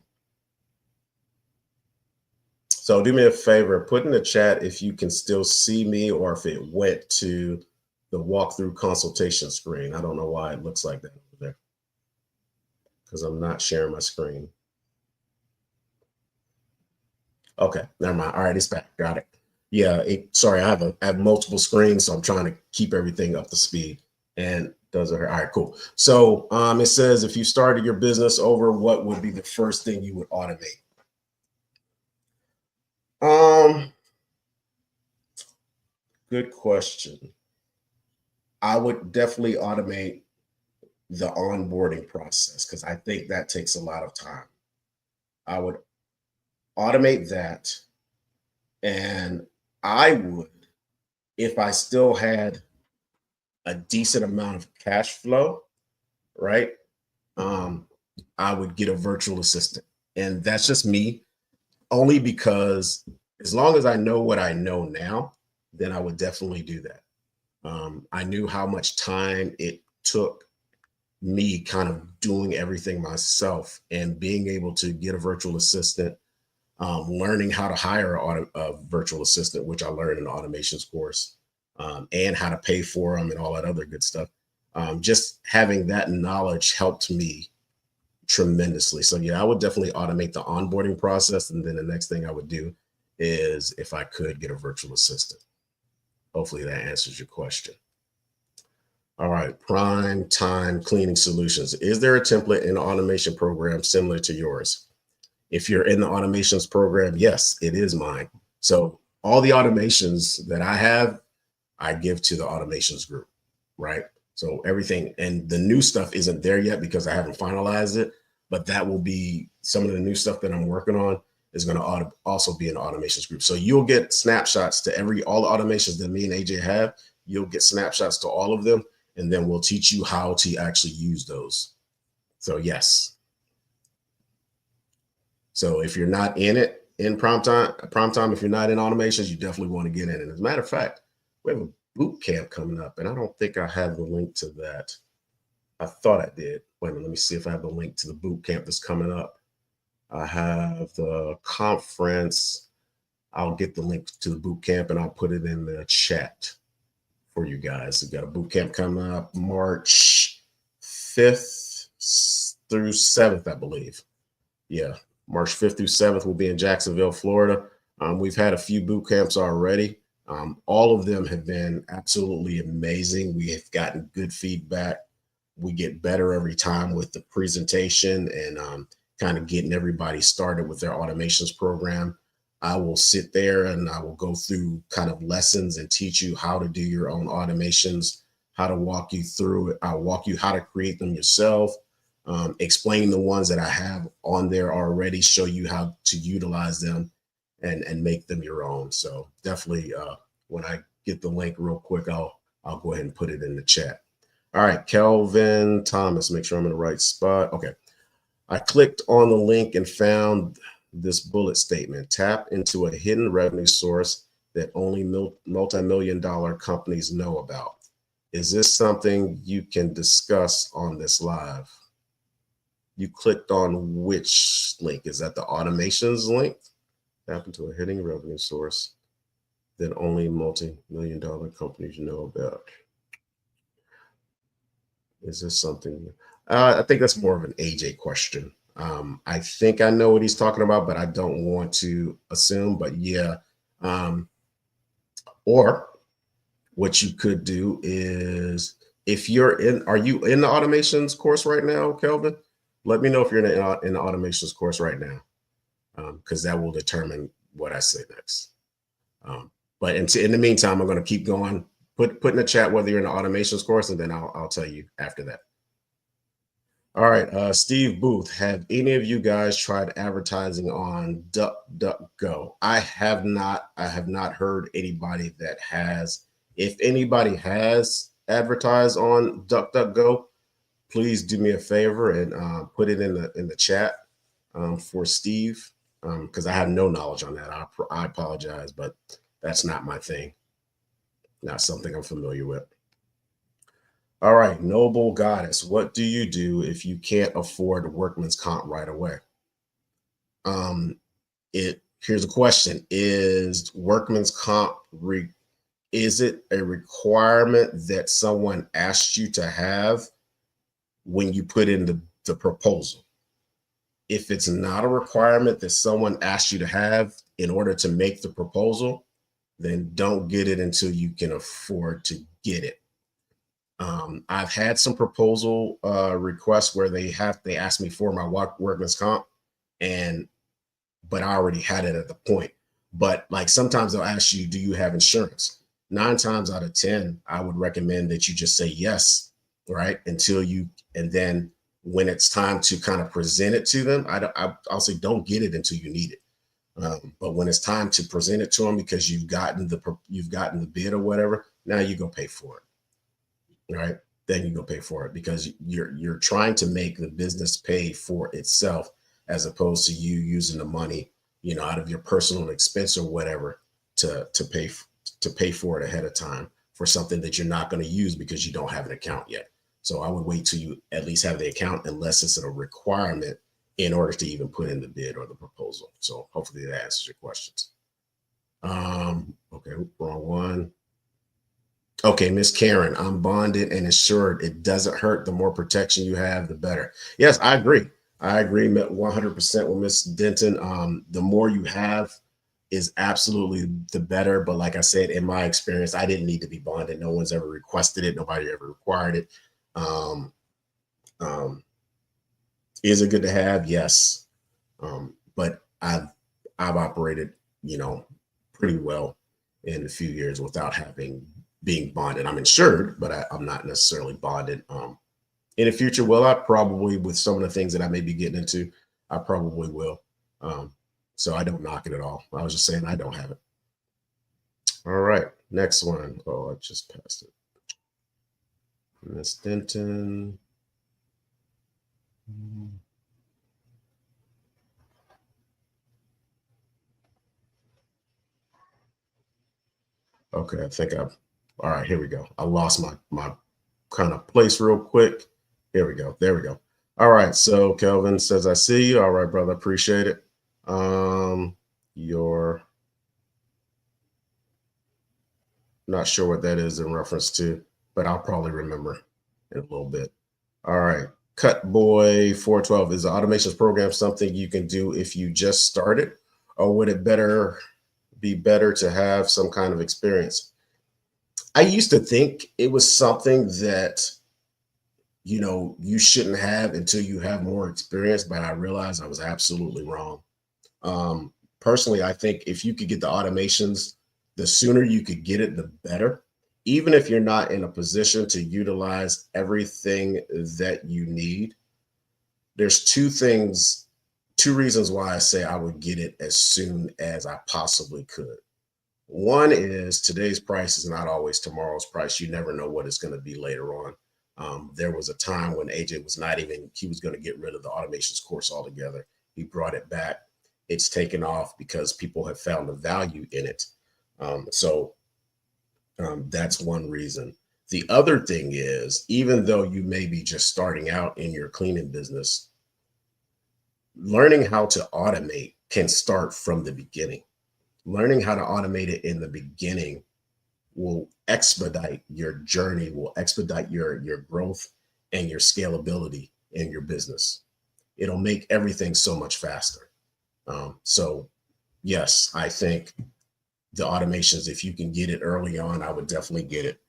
So do me a favor, put in the chat if you can still see me or if it went to the walkthrough consultation screen. I don't know why it looks like that over there because I'm not sharing my screen. Okay, never mind. All right, it's back. Got it. Yeah, sorry, I have multiple screens, so I'm trying to keep everything up to speed. And does it hurt? All right, cool. So it says, if you started your business over, what would be the first thing you would automate? Good question. I would definitely automate the onboarding process because I think that takes a lot of time. I would automate that, and I would, if I still had a decent amount of cash flow, right? I would get a virtual assistant, and that's just me, only because as long as I know what I know now, then I would definitely do that. I knew how much time it took me kind of doing everything myself, and being able to get a virtual assistant, learning how to hire a virtual assistant, which I learned in the automations course, and how to pay for them and all that other good stuff. Just having that knowledge helped me tremendously. So yeah, I would definitely automate the onboarding process. And then the next thing I would do is, if I could, get a virtual assistant. Hopefully that answers your question. All right, Prime Time Cleaning Solutions. Is there a template in the automation program similar to yours? If you're in the automations program, yes, it is mine. So all the automations that I have, I give to the automations group, right? So everything, and the new stuff isn't there yet because I haven't finalized it, but that will be some of the new stuff that I'm working on is going to also be in the automations group. So you'll get snapshots to all the automations that me and AJ have. You'll get snapshots to all of them, and then we'll teach you how to actually use those. So yes. So if you're not in it in prime time, if you're not in automations, you definitely want to get in it. As a matter of fact, we have a boot camp coming up, and I don't think I have the link to that. I thought I did. Wait a minute, let me see if I have the link to the boot camp that's coming up. I have the conference. I'll get the link to the boot camp and I'll put it in the chat for you guys. We've got a boot camp coming up March 5th through 7th, I believe. Yeah, March 5th through 7th will be in Jacksonville, Florida. We've had a few boot camps already. All of them have been absolutely amazing. We have gotten good feedback. We get better every time with the presentation and kind of getting everybody started with their automations program. I will sit there and I will go through kind of lessons and teach you how to do your own automations, how to walk you through it. I'll walk you how to create them yourself, explain the ones that I have on there already, show you how to utilize them and make them your own. So definitely when I get the link real quick, I'll go ahead and put it in the chat. All right, Kelvin Thomas, make sure I'm in the right spot. Okay. I clicked on the link and found this bullet statement: tap into a hidden revenue source that only multi-million-dollar companies know about. Is this something you can discuss on this live? You clicked on which link? Is that the automations link? Tap into a hidden revenue source that only multi-million-dollar companies know about. Is this something? I think that's more of an AJ question. I think I know what he's talking about, but I don't want to assume. But yeah, or what you could do is, if you're in, are you in the automations course right now, Kelvin? Let me know if you're in the automations course right now, because that will determine what I say next. But in the meantime, I'm going to keep going. Put in the chat whether you're in the automations course, and then I'll tell you after that. All right, Steve Booth, have any of you guys tried advertising on DuckDuckGo? I have not. I have not heard anybody that has. If anybody has advertised on DuckDuckGo, please do me a favor and put it in the chat for Steve, because I have no knowledge on that. I apologize, but that's not my thing. Not something I'm familiar with. All right, Noble Goddess, what do you do if you can't afford workman's comp right away? Here's a question: is workman's comp is it a requirement that someone asked you to have when you put in the proposal? If it's not a requirement that someone asked you to have in order to make the proposal, then don't get it until you can afford to get it. I've had some proposal requests where they asked me for my workman's comp, but I already had it at the point. But like sometimes they'll ask you, do you have insurance? 9 times out of 10, I would recommend that you just say yes, right? And then when it's time to kind of present it to them, I'll say don't get it until you need it. But when it's time to present it to them because you've gotten the bid or whatever, now you go pay for it, right? Then you go pay for it because you're trying to make the business pay for itself, as opposed to you using the money, out of your personal expense or whatever to pay for it ahead of time for something that you're not going to use because you don't have an account yet. So I would wait till you at least have the account, unless it's a requirement in order to even put in the bid or the proposal. So hopefully that answers your questions. Okay, wrong one. Okay, Miss Karen, I'm bonded and insured. It doesn't hurt. The more protection you have, the better. Yes, I agree. I agree 100% with Miss Denton. The more you have is absolutely the better. But like I said, in my experience, I didn't need to be bonded. No one's ever requested it. Nobody ever required it. Is it good to have? Yes. But I've operated, pretty well in a few years without being bonded. I'm insured, but I'm not necessarily bonded. In the future, I probably, with some of the things that I may be getting into, I probably will. So I don't knock it at all. I was just saying I don't have it. All right, next one. Oh, I just passed it. Miss Denton. Okay, I think all right, here we go. I lost my kind of place real quick. Here we go. There we go. All right, so Kelvin says, I see you. All right, brother, appreciate it. You're not sure what that is in reference to, but I'll probably remember in a little bit. All right, Cut Boy 412, is the automations program something you can do if you just started, or would it better be better to have some kind of experience. I used to think it was something that, you shouldn't have until you have more experience, but I realized I was absolutely wrong. Um, Personally, I think if you could get the automations, the sooner you could get it, the better. Even if you're not in a position to utilize everything that you need, there's two reasons why I say I would get it as soon as I possibly could. One is today's price is not always tomorrow's price. You never know what it's going to be later on. There was a time when AJ was not even, he was going to get rid of the automations course altogether. He brought it back. It's taken off because people have found the value in it. That's one reason. The other thing is, even though you may be just starting out in your cleaning business, learning how to automate can start from the beginning. Learning how to automate it in the beginning will expedite your journey, will expedite your growth and your scalability in your business. It'll make everything so much faster. So yes, I think the automations, if you can get it early on, I would definitely get it.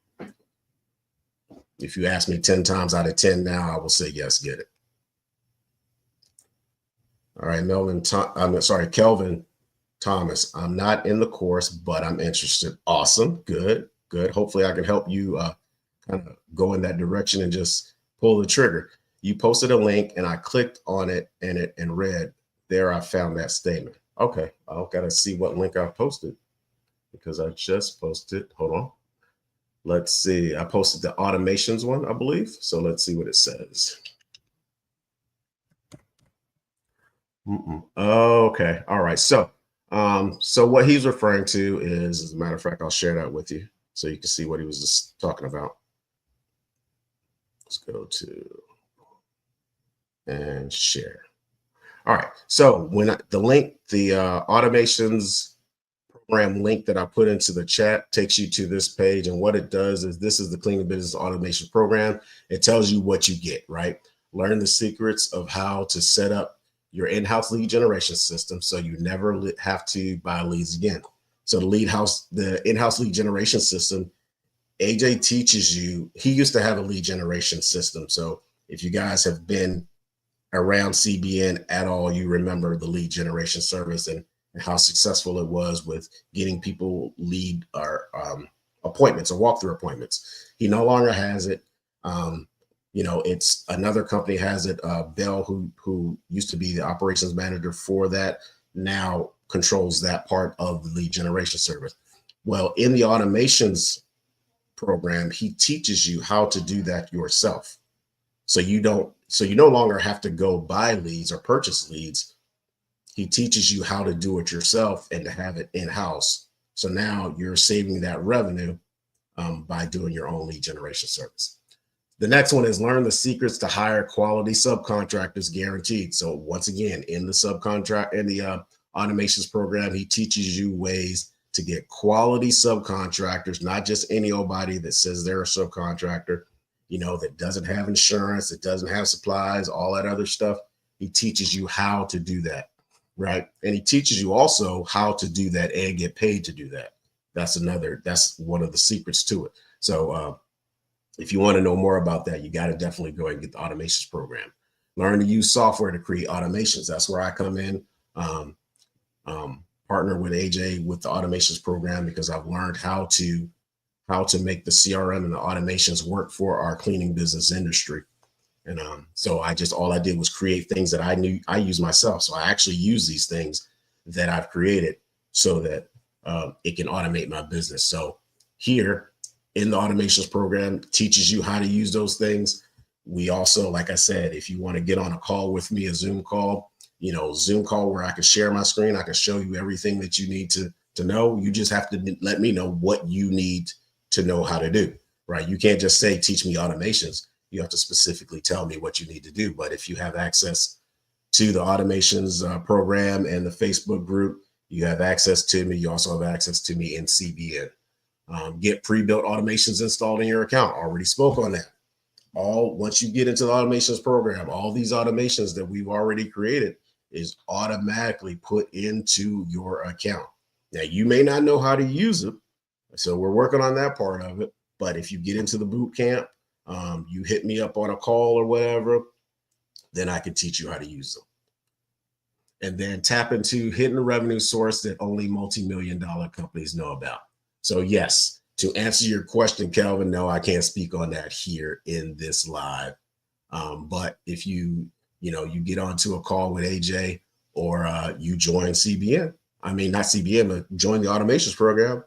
If you ask me 10 times out of 10 now, I will say yes, get it. All right, Kelvin Thomas, I'm not in the course, but I'm interested. Awesome. Good. Hopefully I can help you kind of go in that direction and just pull the trigger. You posted a link and I clicked on it and read there. I found that statement. Okay. I've got to see what link I posted because I just posted. Hold on. Let's see. I posted the automations one, I believe. So let's see what it says. Okay. All right. So what he's referring to is, as a matter of fact, I'll share that with you so you can see what he was just talking about. Let's go to and share. All right. So when the automations program link that I put into the chat takes you to this page, and what it does is this is the Cleaning Business Automation Program. It tells you what you get, right? Learn the secrets of how to set up your in-house lead generation system so you never have to buy leads again. So the in-house lead generation system, AJ teaches you. He used to have a lead generation system. So if you guys have been around CBN at all, you remember the lead generation service and how successful it was with getting people lead or appointments or walkthrough appointments. He no longer has it. It's another company has it. Bell, who used to be the operations manager for that, now controls that part of the lead generation service. Well, in the automations program, he teaches you how to do that yourself. So you no longer have to go buy leads or purchase leads. He teaches you how to do it yourself and to have it in-house. So now you're saving that revenue by doing your own lead generation service. The next one is learn the secrets to hire quality subcontractors guaranteed. So once again, in the automations program, he teaches you ways to get quality subcontractors, not just any old body that says they're a subcontractor, that doesn't have insurance, that doesn't have supplies, all that other stuff. He teaches you how to do that, right? And he teaches you also how to do that and get paid to do that. That's one of the secrets to it. So if you want to know more about that, you got to definitely go and get the automations program. Learn to use software to create automations. That's where I come in. Partner with AJ with the automations program because I've learned how to make the CRM and the automations work for our cleaning business industry. And so all I did was create things that I knew I use myself. So I actually use these things that I've created so that it can automate my business. So here in the automations program teaches you how to use those things. We also, like I said, if you want to get on a call with me, a Zoom call where I can share my screen, I can show you everything that you need to know. You just have to let me know what you need to know how to do, right? You can't just say, teach me automations. You have to specifically tell me what you need to do. But if you have access to the automations program and the Facebook group, you have access to me. You also have access to me in CBN. Get pre-built automations installed in your account. Already spoke on that. Once you get into the automations program, all these automations that we've already created is automatically put into your account. Now, you may not know how to use it, so we're working on that part of it. But if you get into the boot camp, you hit me up on a call or whatever, then I can teach you how to use them. And then tap into hidden revenue source that only multi-million dollar companies know about. So yes, to answer your question, Kelvin, no, I can't speak on that here in this live. But if you get onto a call with AJ, or you join CBN, I mean, not CBN, but join the automations program,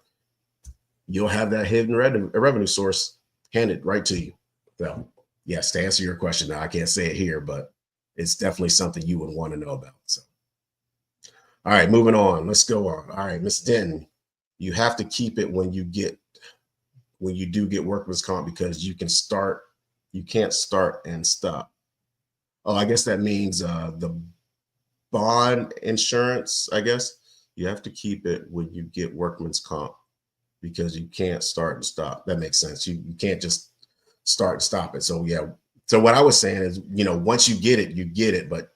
you'll have that hidden revenue source handed right to you. So yes, to answer your question, now I can't say it here, but it's definitely something you would want to know about. So, all right, moving on. Let's go on. All right, Miss Denton, you have to keep it when you do get workman's comp, because you can't start and stop. Oh, I guess that means the bond insurance, I guess. You have to keep it when you get workman's comp, because you can't start and stop. That makes sense. You can't just start and stop it. So yeah. So what I was saying is, once you get it, you get it, but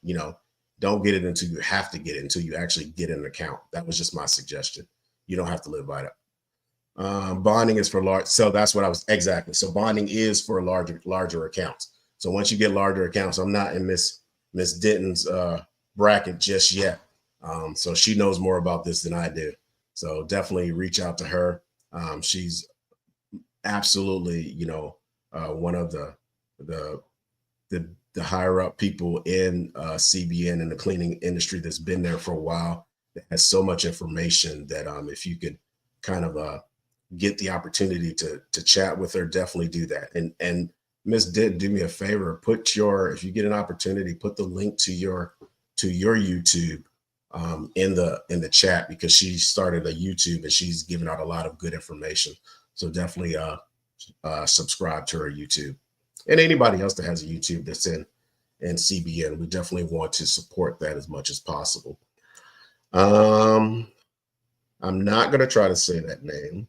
don't get it until you have to get it, until you actually get an account. That was just my suggestion. You don't have to live by that. Bonding is for large. So that's what I was exactly. So bonding is for larger accounts. So once you get larger accounts, I'm not in Miss Denton's bracket just yet. So she knows more about this than I do. So definitely reach out to her. She's absolutely, one of the higher up people in CBN and the cleaning industry that's been there for a while, that has so much information that if you could kind of get the opportunity to chat with her, definitely do that. And Miss Denton, do me a favor, if you get an opportunity, put the link to your YouTube in the chat, because she started a YouTube and she's giving out a lot of good information. So definitely subscribe to her YouTube. And anybody else that has a YouTube that's in CBN, we definitely want to support that as much as possible. I'm not going to try to say that name.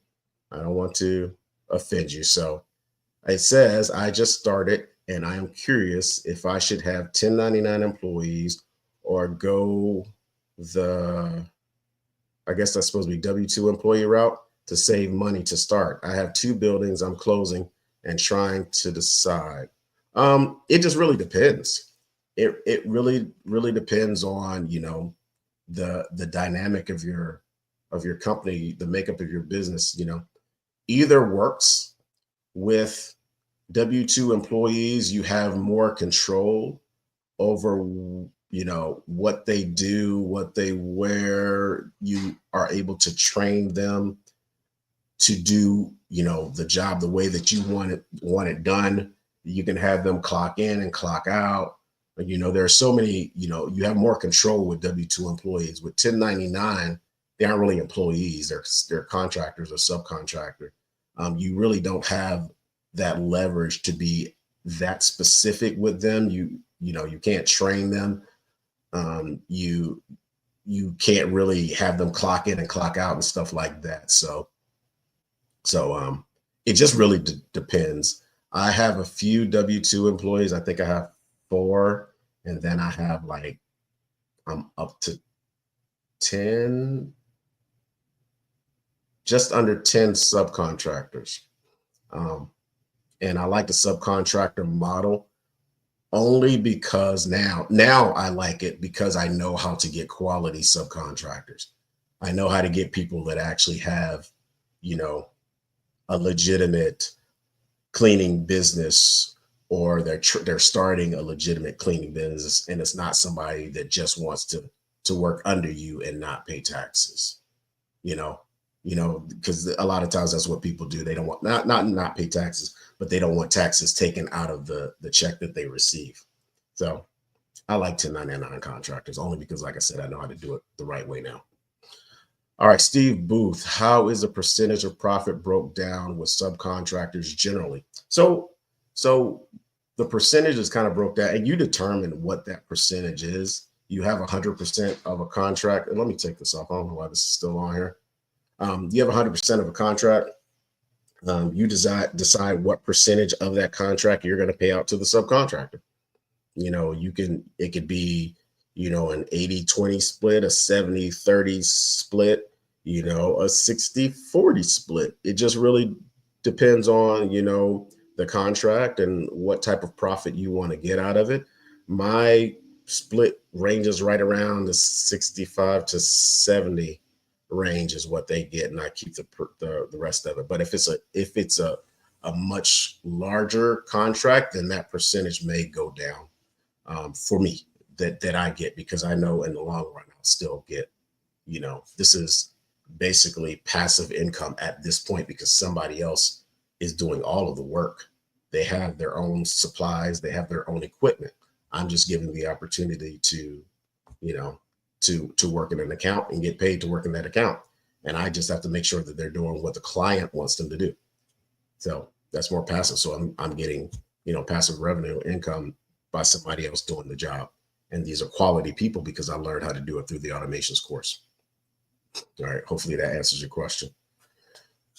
I don't want to offend you. So it says, I just started and I am curious if I should have 1099 employees or go I guess that's supposed to be W-2 employee route to save money to start. I have 2 buildings I'm closing and trying to decide. It just really depends. It really depends on, the dynamic of your company, the makeup of your business. Either works. With W-2 employees, you have more control over what they do, what they wear. You are able to train them to do the job the way that you want it done. You can have them clock in and clock out. But there are so many, you have more control with W-2 employees. With 1099, they aren't really employees, they're contractors or subcontractor. You really don't have that leverage to be that specific with them. You can't train them. You can't really have them clock in and clock out and stuff like that. So it just really depends. I have a few W-2 employees. I think I have 4, and then I have I'm up to 10, just under 10 subcontractors. And I like the subcontractor model only because now I like it, because I know how to get quality subcontractors. I know how to get people that actually have, a legitimate cleaning business, or they're starting a legitimate cleaning business, and it's not somebody that just wants to work under you and not pay taxes. Because a lot of times that's what people do. They don't want not pay taxes, but they don't want taxes taken out of the check that they receive. So I like 1099 contractors only because, like I said, I know how to do it the right way now. All right, Steve Booth, how is the percentage of profit broke down with subcontractors generally? So the percentage is kind of broke down, and you determine what that percentage is. You have 100% of a contract. And let me take this off. I don't know why this is still on here. You have 100% of a contract. You decide what percentage of that contract you're going to pay out to the subcontractor. It could be, an 80-20 split, a 70-30 split. a 60-40 split. It just really depends on, the contract and what type of profit you want to get out of it. My split ranges right around the 65 to 70 range is what they get, and I keep the rest of it. But if it's a much larger contract, then that percentage may go down, for me, that I get, because I know in the long run I'll still get, this is basically passive income at this point because somebody else is doing all of the work. They have their own supplies, they have their own equipment. I'm just given the opportunity to, you know, to work in an account and get paid to work in that account. And I just have to make sure that they're doing what the client wants them to do. So that's more passive. So I'm getting, passive revenue income by somebody else doing the job. And these are quality people because I learned how to do it through the automations course. All right. Hopefully that answers your question.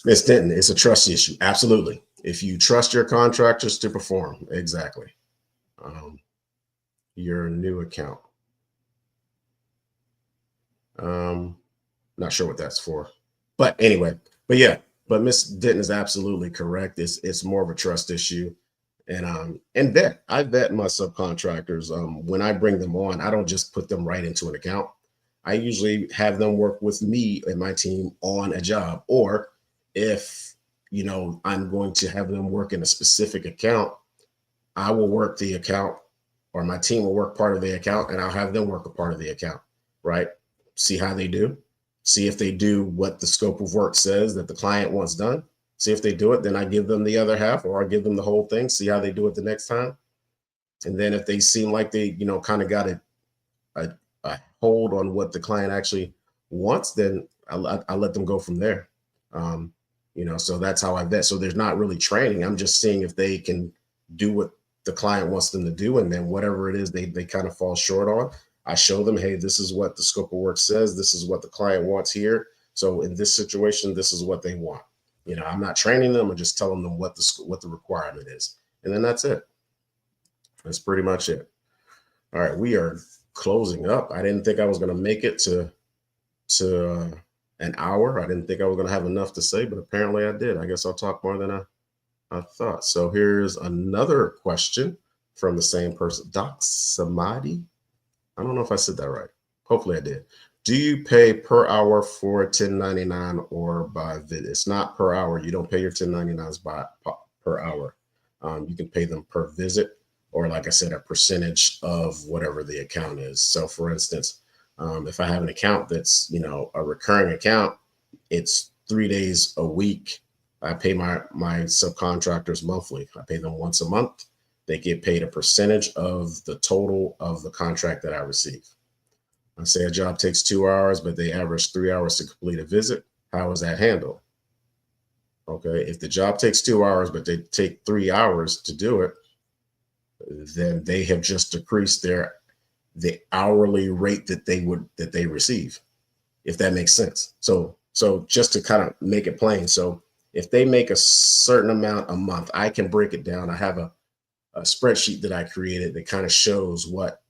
Ms. Denton, it's a trust issue. Absolutely. If you trust your contractors to perform, exactly. Your new account. Not sure what that's for, but anyway, but Miss Denton is absolutely correct. It's more of a trust issue. And vet. I vet my subcontractors. When I bring them on, I don't just put them right into an account. I usually have them work with me and my team on a job. Or if, I'm going to have them work in a specific account, I will work the account, or my team will work part of the account, and I'll have them work a part of the account, right? See how they do. See if they do what the scope of work says that the client wants done. See if they do it, then I give them the other half, or I give them the whole thing, see how they do it the next time. And then if they seem like they, kind of got a hold on what the client actually wants, then I let them go from there. So that's how I vet. So there's not really training. I'm just seeing if they can do what the client wants them to do. And then whatever it is they kind of fall short on, I show them, hey, this is what the scope of work says. This is what the client wants here. So in this situation, this is what they want. I'm not training them. I'm just telling them what the requirement is. And then that's it. That's pretty much it. All right. We are closing up. I didn't think I was going to make it to an hour. I didn't think I was going to have enough to say, but apparently I did. I guess I'll talk more than I thought. So here's another question from the same person, Doc Samadi. I don't know if I said that right. Hopefully I did. Do you pay per hour for 1099 or by visit? It's not per hour. You don't pay your 1099s per hour. You can pay them per visit, or like I said, a percentage of whatever the account is. So for instance, if I have an account that's, a recurring account, it's 3 days a week. I pay my subcontractors monthly. I pay them once a month. They get paid a percentage of the total of the contract that I receive. I say a job takes 2 hours, but they average 3 hours to complete a visit. How is that handled? Okay, if the job takes 2 hours, but they take 3 hours to do it, then they have just decreased the hourly rate that they receive, if that makes sense. So just to kind of make it plain. So if they make a certain amount a month, I can break it down. I have a spreadsheet that I created that kind of shows what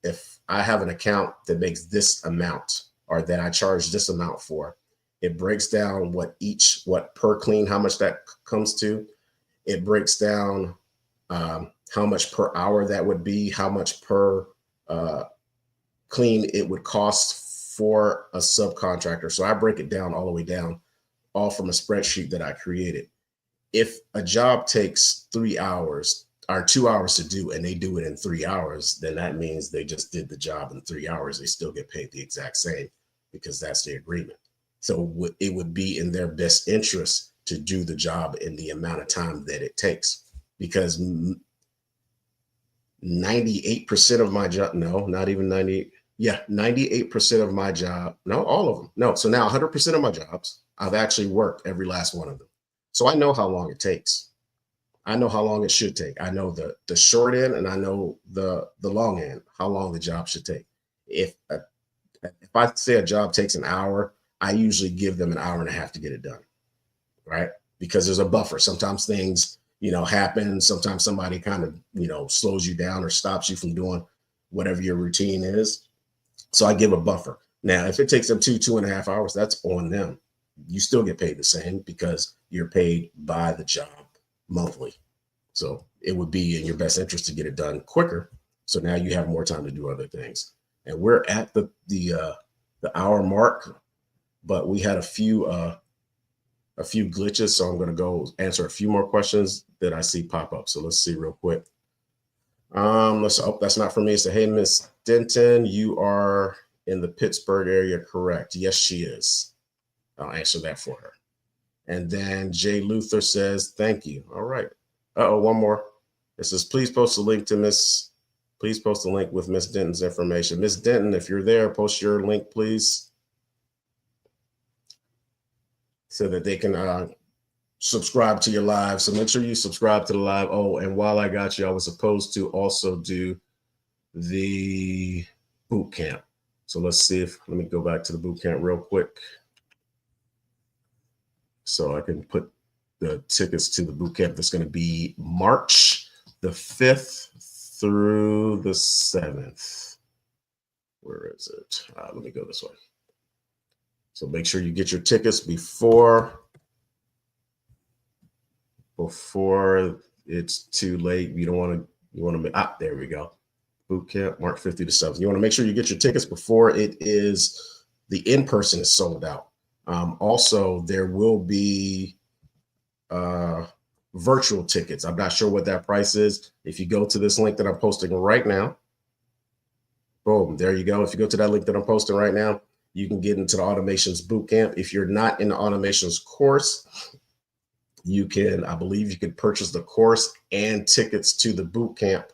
if I have an account that makes this amount, or that I charge this amount for, it breaks down what per clean, how much that comes to. It breaks down how much per hour that would be, how much per clean it would cost for a subcontractor. So I break it down all the way down, all from a spreadsheet that I created. If a job takes 3 hours or 2 hours to do, and they do it in 3 hours, then that means they just did the job in 3 hours. They still get paid the exact same because that's the agreement. So it would be in their best interest to do the job in the amount of time that it takes, because 98% of my job, no, not even 90. Yeah, 98% of my job, no, all of them. No, so now 100% of my jobs, I've actually worked every last one of them. So I know how long it takes. I know how long it should take. I know the short end, and I know the long end, how long the job should take. If I say a job takes an hour, I usually give them an hour and a half to get it done, right? Because there's a buffer. Sometimes things, happen. Sometimes somebody kind of, slows you down or stops you from doing whatever your routine is. So I give a buffer. Now, if it takes them 2.5 hours, that's on them. You still get paid the same because you're paid by the job monthly. So it would be in your best interest to get it done quicker. So now you have more time to do other things. And we're at the hour mark, but we had a few glitches. So I'm going to go answer a few more questions that I see pop up. So let's see real quick. That's not for me. So, hey, Miss Denton, you are in the Pittsburgh area, correct? Yes, she is. I'll answer that for her. And then Jay Luther says, thank you. All right. One more. It says, please post a link with Miss Denton's information. Miss Denton, if you're there, post your link, please, so that they can subscribe to your live. So make sure you subscribe to the live. Oh, and while I got you, I was supposed to also do the boot camp. So let me go back to the boot camp real quick, so I can put the tickets to the boot camp. That's going to be March the 5th through the 7th. Where is it? Let me go this way. So make sure you get your tickets before it's too late. You want to, there we go. Boot camp, March 5th through the 7th. You want to make sure you get your tickets before it is, the in-person is sold out. Also, there will be virtual tickets. I'm not sure what that price is. If you go to this link that I'm posting right now, boom, there you go. If you go to that link that I'm posting right now, you can get into the Automations Bootcamp. If you're not in the Automations course, I believe you could purchase the course and tickets to the bootcamp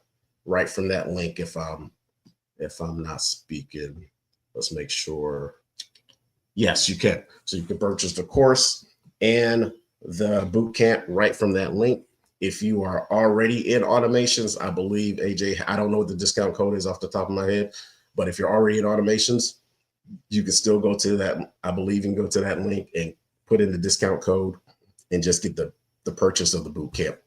right from that link. If I'm not speaking, let's make sure. Yes, you can. So you can purchase the course and the bootcamp right from that link. If you are already in Automations, I believe, AJ, I don't know what the discount code is off the top of my head, but if you're already in Automations, you can still go to that. I believe you can go to that link and put in the discount code and just get the purchase of the bootcamp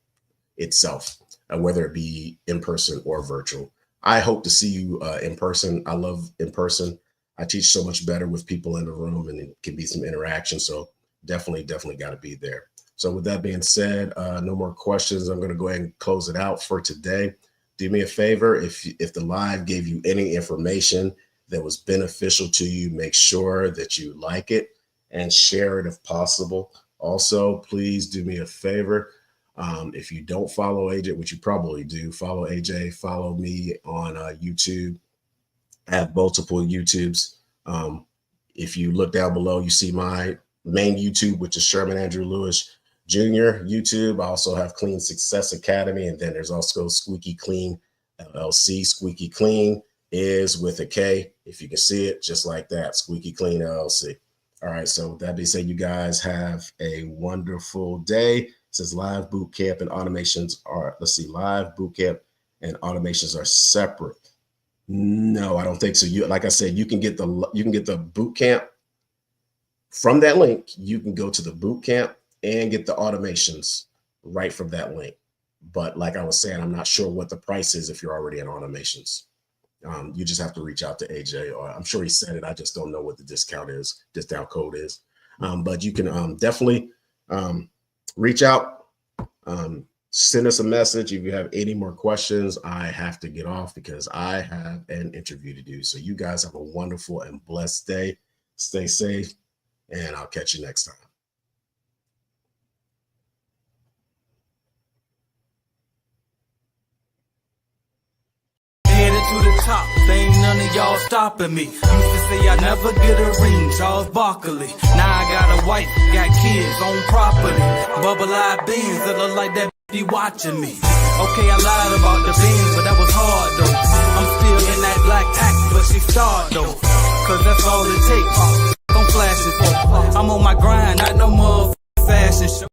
itself, whether it be in person or virtual. I hope to see you in person. I love in person. I teach so much better with people in the room, and it can be some interaction. So definitely got to be there. So with that being said, no more questions. I'm going to go ahead and close it out for today. Do me a favor. If the live gave you any information that was beneficial to you, make sure that you like it and share it if possible. Also, please do me a favor. If you don't follow AJ, which you probably do, follow AJ, follow me on YouTube. I have multiple YouTubes. If you look down below, you see my main YouTube, which is Sherman Andrew Lewis Jr. YouTube. I also have Clean Success Academy, and then there's also Squeaky Clean LLC. Squeaky Clean is with a K. If you can see it, just like that, Squeaky Clean LLC. All right, so with that being said, you guys have a wonderful day. It says live boot camp and automations are, live boot camp and automations are separate. No, I don't think so. Like I said, you can get the boot camp from that link. You can go to the boot camp and get the automations right from that link. But like I was saying, I'm not sure what the price is if you're already in automations. You just have to reach out to AJ, or I'm sure he said it. I just don't know what the discount code is. But you can definitely reach out, send us a message. If you have any more questions, I have to get off because I have an interview to do. So you guys have a wonderful and blessed day. Stay safe, and I'll catch you next time. To the top, there ain't none of y'all stopping me. Used to say I never get a ring, Charles Barkley. Now I got a wife, got kids, own property. Bubble-eyed beans that look like that be watching me. Okay, I lied about the beans, but that was hard though. I'm still in that black act, but she starred though. Cause that's all it takes. I'm flashing for. I'm on my grind, not no more fashion show.